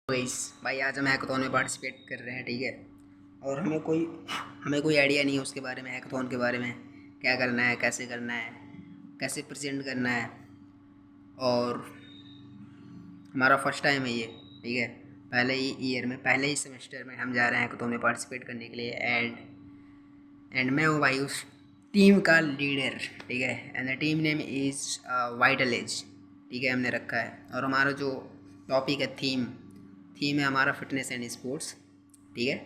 Guys भाई आज हम हैकाथॉन में पार्टिसिपेट कर रहे हैं, ठीक है। और हमें कोई आइडिया नहीं है उसके बारे में, हैकाथॉन के बारे में क्या करना है, कैसे प्रेजेंट करना है। और हमारा फर्स्ट टाइम है ये, ठीक है। पहले ही सेमेस्टर में हम जा रहे हैं हैकाथॉन में पार्टिसिपेट करने के लिए। एंड मैं हूँ भाई उस टीम का लीडर, ठीक है। And the team name is vital edge, ठीक है, हमने रखा है। और हमारा जो टॉपिक है, थीम है हमारा फिटनेस एंड स्पोर्ट्स, ठीक है।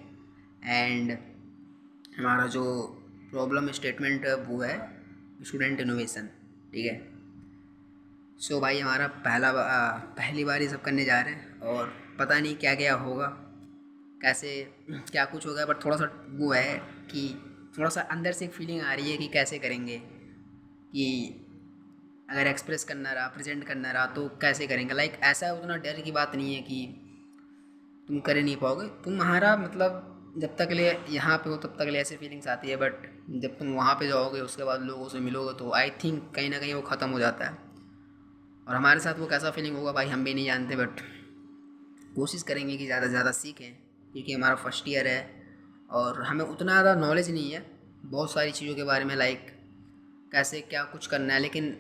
एंड हमारा जो प्रॉब्लम स्टेटमेंट है वो है स्टूडेंट इनोवेशन, ठीक है। सो भाई हमारा पहली बार ये सब करने जा रहे हैं और पता नहीं क्या क्या होगा, कैसे क्या कुछ होगा। बट थोड़ा सा वो है कि थोड़ा सा अंदर से एक फीलिंग आ रही है कि कैसे करेंगे, कि अगर एक्सप्रेस करना रहा, प्रेजेंट करना रहा तो कैसे करेंगे। लाइक ऐसा उतना डर की बात नहीं है कि तुम कर ही नहीं पाओगे। तुम्हारा मतलब जब तक ले यहाँ पे हो तब तक ले ऐसी फीलिंग्स आती है, बट जब तुम वहाँ पे जाओगे उसके बाद लोगों से मिलोगे तो आई थिंक कहीं ना कहीं वो ख़त्म हो जाता है। और हमारे साथ वो कैसा फीलिंग होगा भाई हम भी नहीं जानते, बट कोशिश करेंगे कि ज़्यादा से ज़्यादा सीखें, क्योंकि हमारा फर्स्ट ईयर है और हमें उतना ज़्यादा नॉलेज नहीं है बहुत सारी चीज़ों के बारे में। लाइक कैसे क्या कुछ करना है, लेकिन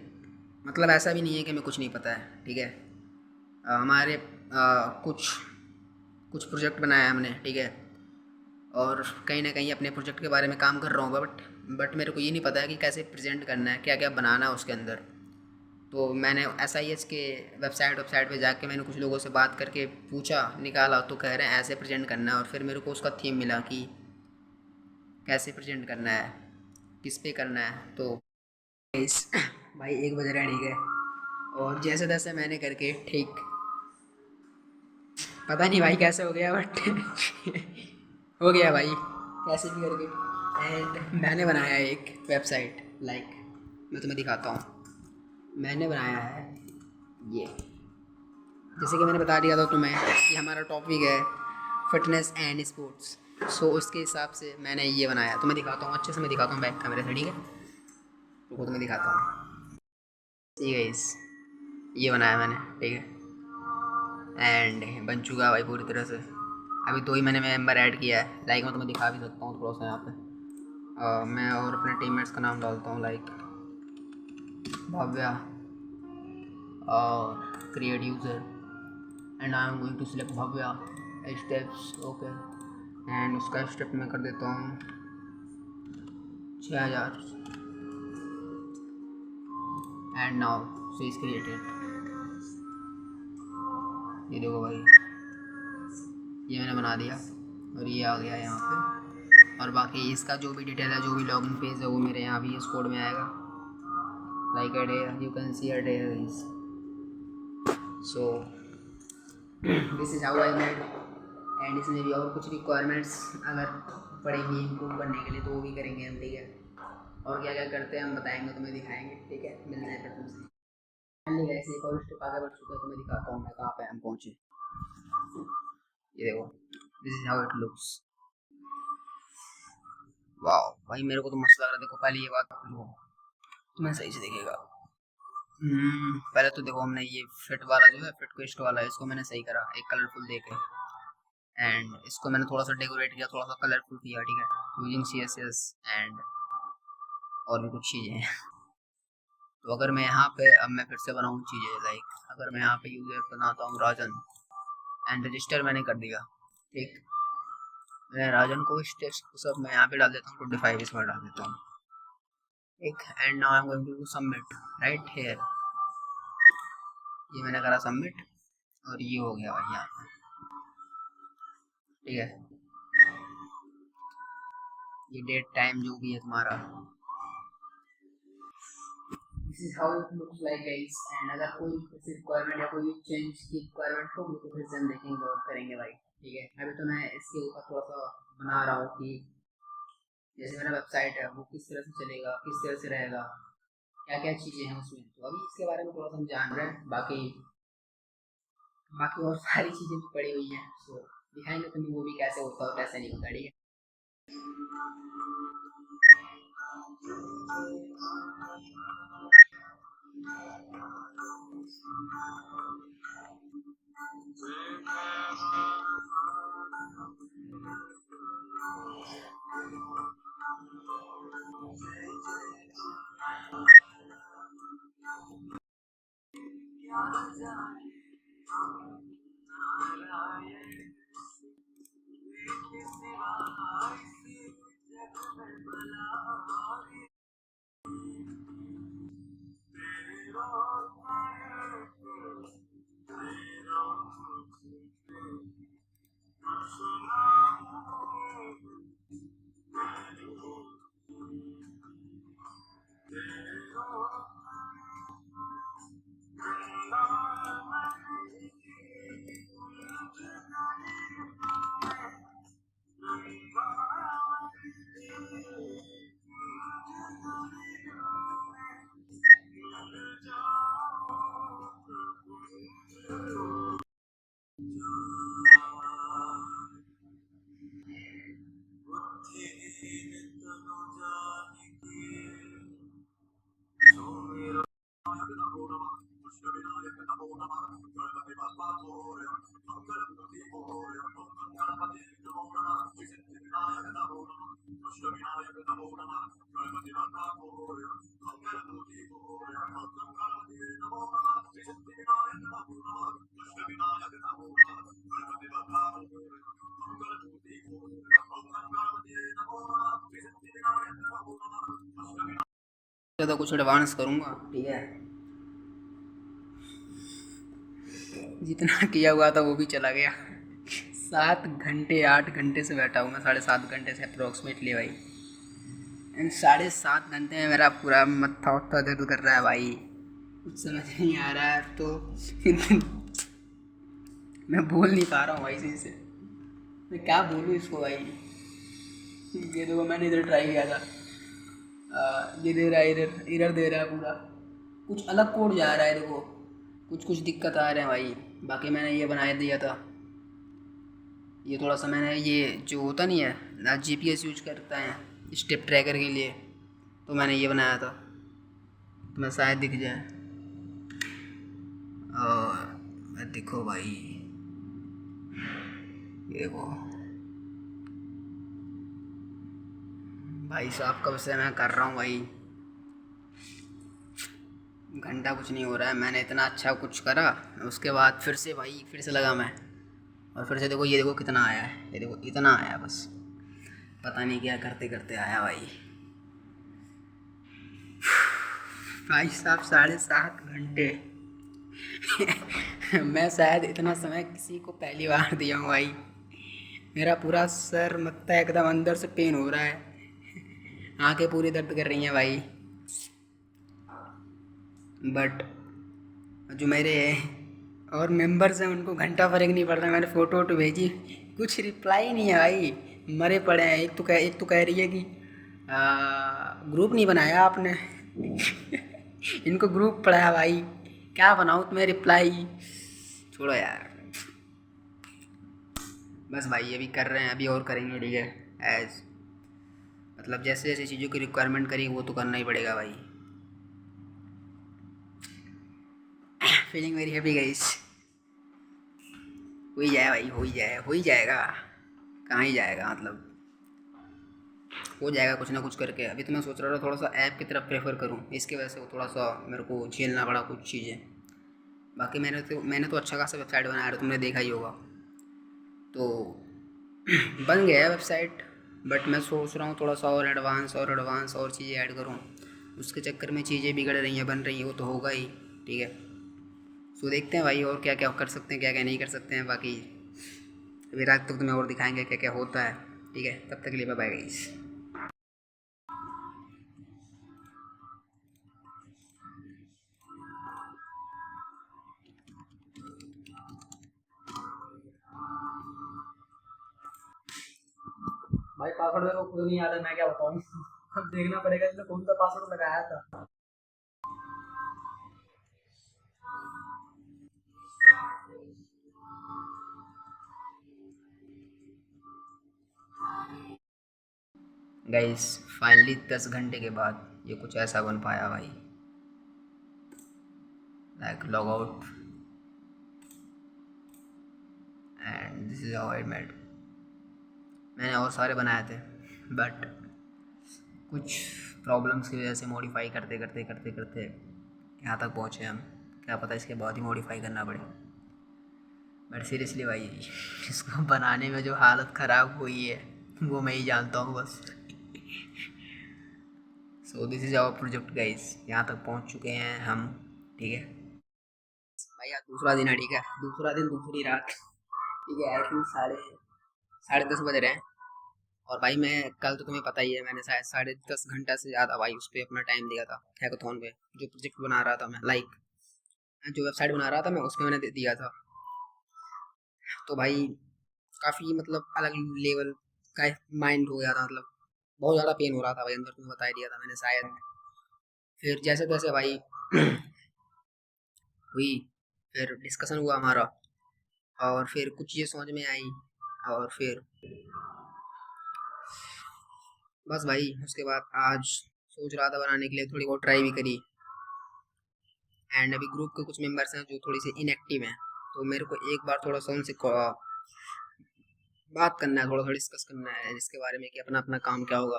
मतलब ऐसा भी नहीं है कि हमें कुछ नहीं पता है, ठीक है। हमारे कुछ कुछ प्रोजेक्ट बनाया है हमने, ठीक है। और कहीं ना कहीं अपने प्रोजेक्ट के बारे में काम कर रहा हूँ, बट मेरे को ये नहीं पता है कि कैसे प्रेजेंट करना है, क्या क्या बनाना है उसके अंदर। तो मैंने SIH के वेबसाइट पे जाके मैंने कुछ लोगों से बात करके पूछा, निकाला, तो कह रहे हैं ऐसे प्रेजेंट करना है। और फिर मेरे को उसका थीम मिला कि कैसे प्रेजेंट करना है, किस पे करना है। तो इस भाई 1 बज रहा है, ठीक है। और जैसे तैसे मैंने करके ठीक, पता नहीं भाई कैसे हो गया, बट हो गया भाई कैसे भी करके। एंड मैंने बनाया एक वेबसाइट, लाइक मैं तुम्हें दिखाता हूँ। मैंने बनाया है ये, जैसे कि मैंने बता दिया था तुम्हें कि हमारा टॉपिक है फिटनेस एंड स्पोर्ट्स। सो उसके हिसाब से मैंने ये बनाया, तुम्हें दिखाता हूँ, अच्छे से मैं दिखाता हूँ बैक कैमरे से, ठीक है। तो तुम्हें दिखाता हूँ, ठीक है। इस ये बनाया मैंने, ठीक है। एंड बन चुका है भाई पूरी तरह से। अभी 2 ही मैंने मेंबर ऐड किया है। लाइक मैं तुम्हें दिखा भी सकता हूँ थोड़ा सा यहाँ पे। मैं और अपने टीममेट्स का नाम डालता हूँ, लाइक भव्या और create user. And I am going to select Bhavya steps, okay. And उसका स्टेप मैं कर देता हूँ 6000। And now she is created. ये देखो भाई, ये मैंने बना दिया और ये आ गया यहाँ पे। और बाकी इसका जो भी डिटेल है, जो भी लॉगिन पेज है, वो मेरे यहाँ भी इस कोड में आएगा। लाइक एड है, यू कैन सी एड है। सो this is how I made. And इसमें भी और कुछ रिक्वायरमेंट्स अगर पड़ेंगी इम्प्रूव करने के लिए तो वो भी करेंगे हम, ठीक है। और क्या क्या करते हैं हम बताएंगे, तुम्हें दिखाएंगे, ठीक है। मिलना है फिर तुमसे। फाइनली गाइस एक और स्टेप आगे बढ़ चुका है, तुम्हें दिखाता हूँ मैं कहाँ पे हम पहुँचे। ये देखो, this is how it looks. Wow भाई मेरे को तो मस्त लग रहा है। देखो पहले ये बात देखो, तुम्हें सही से दिखेगा। पहले तो देखो हमने ये फिट वाला जो है, फिट क्वेस्ट वाला है, इसको मैंने सही करा एक कलरफुल दे के। एंड इसको मैंने थोड़ा सा डेकोरेट किया, थोड़ा सा कलरफुल किया, ठीक है, यूजिंग CSS एंड और भी कुछ चीज़ें हैं। तो अगर मैं यहाँ पे अब मैं फिर से बनाऊँ चीज़ें, लाइक अगर मैं यहाँ पे यूज़र बनाता हूँ राजन एंड रजिस्टर मैंने कर दिया, ठीक। मैं राजन को स्टेप्स सब मैं यहाँ पे डाल देता हूँ, 25 इसमें डाल देता हूँ, एक। And now I am going to submit right here. ये मैंने करा सबमिट और ये हो गया भाई यहाँ पे, ठीक है। ये डेट टाइम जो भी है तुम्हारा, this is how it looks like guys. And अगर कोई किसी रिक्वायरमेंट या कोई चेंज की रिक्वायरमेंट होगी तो फिर से हम देखेंगे और करेंगे भाई, ठीक है। अभी तो मैं इसके ऊपर थोड़ा सा बना रहा हूँ कि जैसे मेरा वेबसाइट है वो किस तरह से चलेगा, किस तरह से रहेगा, क्या क्या चीज़ें हैं उसमें। तो अभी इसके बारे में थोड़ा सा हम जान रहे हैं। बाकी बाकी और सारी चीज़ें भी पड़ी हुई हैं, तो दिखाएंगे तुम्हें वो भी कैसे होता है और कैसे नहीं होता, ठीक है। ज़्यादा कुछ एडवांस करूँगा, ठीक है। जितना किया हुआ था वो भी चला गया। 7 घंटे 8 घंटे से बैठा हूँ मैं, 7.5 घंटे से अप्रोक्सीमेटली भाई। इन 7.5 घंटे में मेरा पूरा मत्था उठा दर्द कर रहा है भाई, कुछ समझ नहीं आ रहा है तो मैं बोल नहीं पा रहा हूँ भाई सही से, मैं क्या बोलूँ इसको भाई। ये देखो मैंने इधर ट्राई किया था, ये दे रहा है इधर दे रहा है पूरा, कुछ अलग कोड जा रहा है, देखो कुछ दिक्कत आ रहे हैं भाई। बाकी मैंने ये बना दिया था, ये थोड़ा सा मैंने ये जो होता नहीं है GPS यूज करता है स्टेप ट्रैकर के लिए, तो मैंने ये बनाया था, तो मैं शायद दिख जाए। और देखो भाई, ये वो भाई साहब कब से मैं कर रहा हूँ भाई, घंटा कुछ नहीं हो रहा है। मैंने इतना अच्छा कुछ करा, उसके बाद फिर से लगा मैं, और फिर से देखो ये देखो कितना आया है, ये देखो इतना आया, बस पता नहीं क्या करते करते आया भाई। भाई साहब 7.5 घंटे मैं शायद इतना समय किसी को पहली बार दिया हूँ भाई। मेरा पूरा सर मत्था एकदम अंदर से पेन हो रहा है, आंखें पूरी दर्द कर रही हैं भाई। बट जो मेरे और मेंबर्स हैं उनको घंटा फर्क नहीं पड़ रहा। मैंने फ़ोटो भेजी, कुछ रिप्लाई नहीं है भाई, मरे पड़े हैं। एक तो कह रही है कि ग्रुप नहीं बनाया आपने इनको ग्रुप पड़ा है भाई, क्या बनाऊँ तुम्हें रिप्लाई, छोड़ो यार। बस भाई अभी कर रहे हैं, अभी और करेंगे, ठीक है। एज मतलब जैसे जैसे चीज़ों की रिक्वायरमेंट करी वो तो करना ही पड़ेगा भाई। फीलिंग वेरी हैप्पी गाइस, हो ही जाए भाई, हो ही जाएगा, कहाँ ही जाएगा, मतलब हो जाएगा कुछ ना कुछ करके। अभी तो मैं सोच रहा था थोड़ा सा ऐप की तरफ प्रेफर करूँ, इसकी वजह से वो थोड़ा सा मेरे को झेलना पड़ा कुछ चीज़ें। बाकी मैंने तो अच्छा खासा वेबसाइट बनाया था, तुमने देखा ही होगा, तो बन गया है वेबसाइट। बट मैं सोच रहा हूँ थोड़ा सा और एडवांस और चीज़ें ऐड करूँ, उसके चक्कर में चीज़ें बिगड़ रही हैं, बन रही हैं, वो तो होगा ही, ठीक है। सो देखते हैं भाई और क्या क्या कर सकते हैं, क्या क्या नहीं कर सकते हैं। बाकी अभी रात तक तुम्हें और दिखाएंगे क्या क्या होता है, ठीक है। तब तक के लिए बाय बाय गाइस। भाई पासवर्ड मेरे को खुद नहीं याद है, मैं क्या बताऊँ अब देखना पड़ेगा, इसने कौन सा पासवर्ड लगाया था। गाइस फाइनली 10 घंटे के बाद ये कुछ ऐसा बन पाया भाई, like log out and this is how I made. मैंने और सारे बनाए थे बट कुछ प्रॉब्लम्स की वजह से मॉडिफाई करते करते यहाँ तक पहुँचे हम। क्या पता इसके बाद ही मॉडिफाई करना पड़े। बट सीरियसली भाई इसको बनाने में जो हालत ख़राब हुई है वो मैं ही जानता हूँ बस। So this is our project guys, यहाँ तक पहुँच चुके हैं हम, ठीक है भाई। आज दूसरा दिन है, ठीक है, दूसरा दिन दूसरी रात, ठीक है। आई थिंक साढ़े साढ़े 10 बज रहे हैं। और भाई मैं कल तो तुम्हें पता ही है, मैंने शायद 10.5 घंटा से ज़्यादा भाई उस पर अपना टाइम दिया था हैकाथॉन पे। जो प्रोजेक्ट बना रहा था मैं, लाइक जो वेबसाइट बना रहा था मैं, उस पर मैंने दिया था। तो भाई काफ़ी मतलब अलग लेवल का माइंड हो गया था, मतलब बहुत ज़्यादा पेन हो रहा था भाई अंदर, तुम्हें बता ही दिया था मैंने शायद। फिर जैसे तैसे भाई हुई, फिर डिस्कशन हुआ हमारा, और फिर कुछ चीज़ें समझ में आई, और फिर बस भाई उसके बाद आज सोच रहा था बनाने के लिए, थोड़ी बहुत ट्राई भी करी। एंड अभी ग्रुप के कुछ मेंबर्स हैं जो थोड़ी सी इनएक्टिव हैं, तो मेरे को एक बार थोड़ा सा उनसे बात करना है, थोड़ा थोड़ा डिस्कस करना है इसके बारे में कि अपना अपना काम क्या होगा।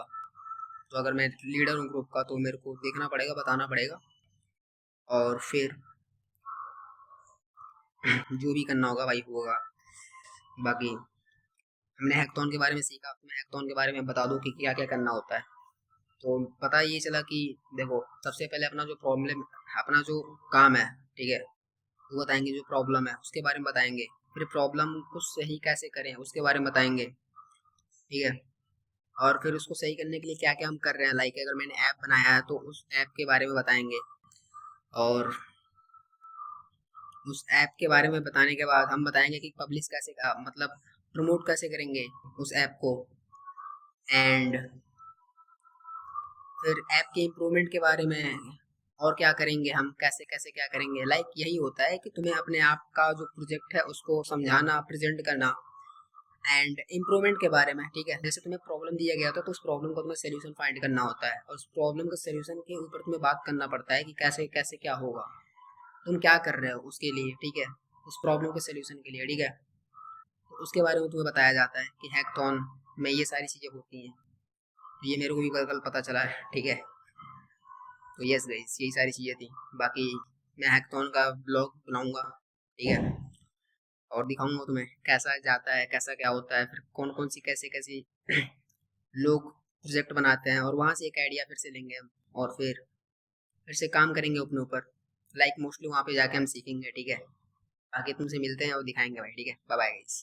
तो अगर मैं लीडर हूँ ग्रुप का तो मेरे को देखना पड़ेगा, बताना पड़ेगा, और फिर जो भी करना होगा भाई होगा। बाकी हमने हैकथॉन के बारे में सीखा, तो मैं हैकथॉन के बारे में बता दूँ कि क्या क्या करना होता है। तो पता ये चला कि देखो, सबसे पहले अपना जो प्रॉब्लम, अपना जो काम है, ठीक है, वो बताएंगे। जो प्रॉब्लम है उसके बारे में बताएंगे। फिर प्रॉब्लम को सही कैसे करें उसके बारे में बताएंगे, ठीक है। और फिर उसको सही करने के लिए क्या क्या हम कर रहे हैं, लाइक अगर मैंने ऐप बनाया है तो उस ऐप के बारे में बताएंगे। और उस ऐप के बारे में बताने के बाद हम बताएंगे कि पब्लिश कैसे मतलब प्रमोट कैसे करेंगे उस ऐप को। एंड फिर ऐप के इम्प्रूवमेंट के बारे में और क्या करेंगे हम, कैसे कैसे क्या करेंगे। लाइक यही होता है कि तुम्हें अपने आप का जो प्रोजेक्ट है उसको समझाना, प्रेजेंट करना, एंड इम्प्रूवमेंट के बारे में, ठीक है। जैसे तुम्हें प्रॉब्लम दिया गया था तो उस प्रॉब्लम को तुम्हें सोल्यूशन फाइंड करना होता है, और उस प्रॉब्लम के सोल्यूशन के ऊपर तुम्हें बात करना पड़ता है कि कैसे कैसे क्या होगा, तुम क्या कर रहे हो उसके लिए, ठीक है, उस प्रॉब्लम के सोल्यूशन के लिए, ठीक है। तो उसके बारे में तुम्हें बताया जाता है कि हैकथॉन में ये सारी चीज़ें होती हैं। तो ये मेरे को भी कल पता चला है, ठीक है। तो यस गाइस, यही सारी चीज़ें थी। बाकी मैं हैकथॉन का ब्लॉग बनाऊंगा, ठीक है, और दिखाऊंगा तुम्हें कैसा जाता है, कैसा क्या होता है, फिर कौन कौन सी कैसे कैसी लोग प्रोजेक्ट बनाते हैं, और वहाँ से एक आइडिया फिर से लेंगे हम, और फिर से काम करेंगे अपने ऊपर। लाइक मोस्टली वहाँ पे जाके हम सीखेंगे, ठीक है। बाकी तुमसे मिलते हैं और दिखाएंगे भाई, ठीक है। Bye bye guys.